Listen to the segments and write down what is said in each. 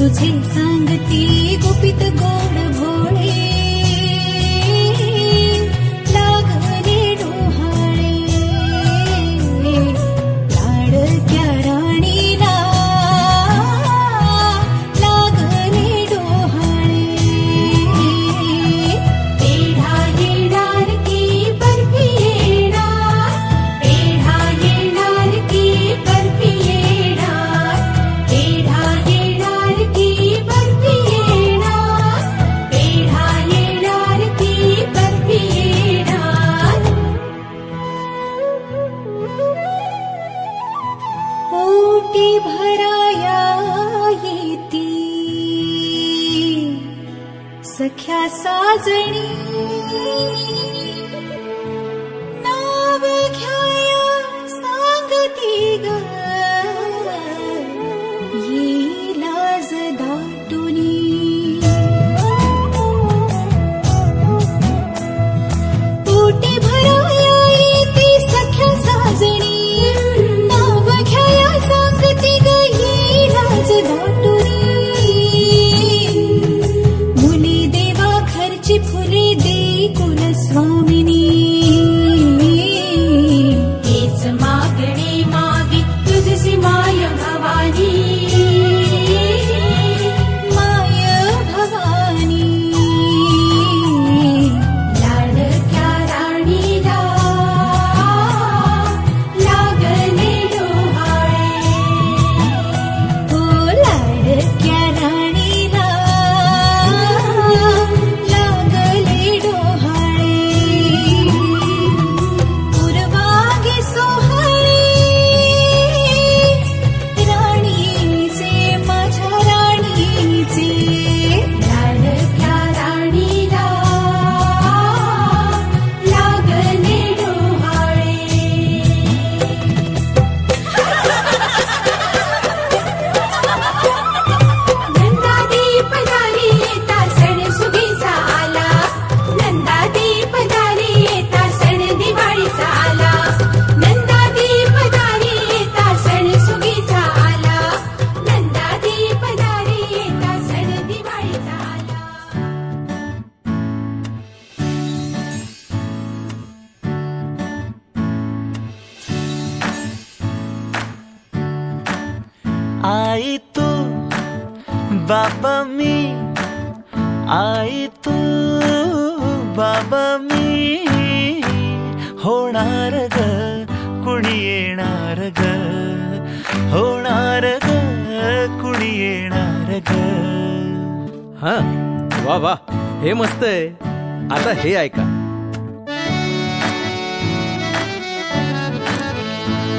तुझे सांगती गुपित गोड भोळे लागले डोहाळे लाडक्या राणीला लागले डोहाळे पेढा येणार की बर्फी येणार पेढा येणार की बर्फी येणार पेढा येणार की बर्फी येणार पेढा येणार की बर्फी येणार ओटी भराया येती सख्या साजणी नाव घ्याया सांगती ग येई लाज दाटुनी ओटी भराया येती सख्या साजणी नाव घ्याया सांगती ग येई लाज दाटुनी मुली देवा घरची फुले दे कुलस्वामिनी हेच मागणे मागे तुझसी माय भवानी माय भवानी लाडक्या राणीला लागले डोहाळे हो लाडक्या राणीला लागले डोहाळे पुरवागे सोहळे राणीचे माझ्या राणीचे लाडक्या राणीला लागले डोहाळे नंदादीप दारी येता सण सुगीचा आला नंदादीप दारी येता सण दिवाळीचा आला नंदादीप दारी येता सण सुगीचा आला नंदादीप दारी येता सण दिवाळीचा आला आई तू बाबा मी आई तू बाबा मी होणार ग कुणी येणार ग होणार ग कुणी येणार ग हा वा वा हे मस्त आहे. आता हे ऐका.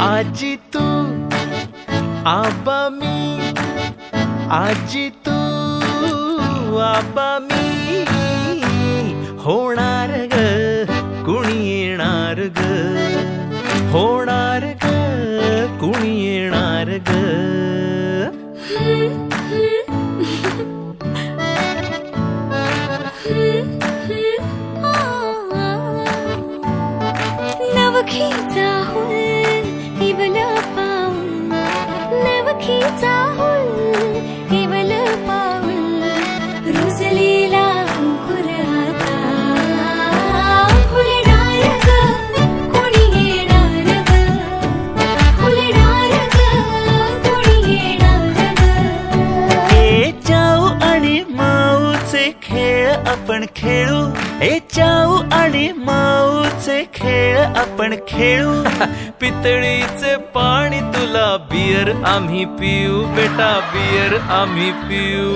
आजी तू आबा मी आजी तू आबा मी होणार ग कुणी येणार ग होणार ग कुणी येणार ग नवखीचा हुल इवल पाऊल नवखीचा हुल इवल पाऊल रुजलेला अंकुर आता फुलणार ग कोणी येणार ग फुलणार ग कोणी येणार ग ए जाऊ आणि माऊचे खेळ आपण खेळू ए जाऊ आणि माऊचे खेळ आपण खेळू पितळीचे पाणी तुला बियर आम्ही पिऊ बेटा बियर आम्ही पिऊ.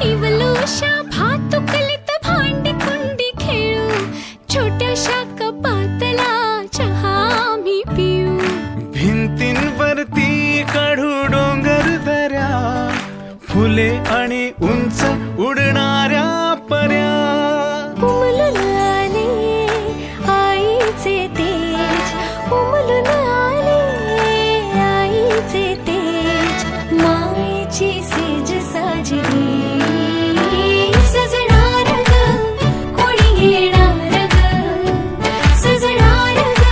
इवलूशा भातुकलीत भांडी कुंडी खेळू छोट्याशा कपातला चहा आम्ही पिऊ भिंतींवरती काढू डोंगर दऱ्या फुले आणि उंच उडणाऱ्या पर्या उमलून आले आईचे तेज उमलून आले आईचे तेज मायेची सेज साजली सजणार ग कोणी येणार ग सजणार ग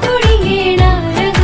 कोणी येणार ग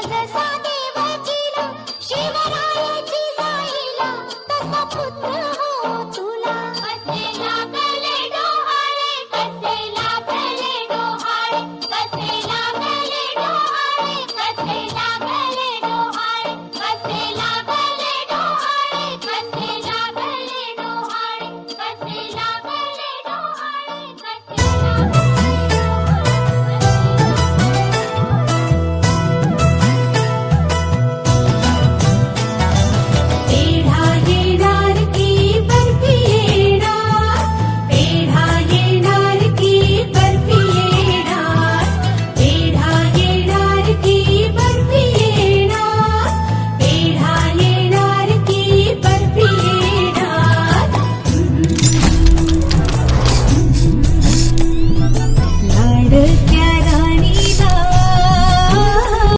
जसा देवकीला शिवरायाची जाईला तसा पुत्र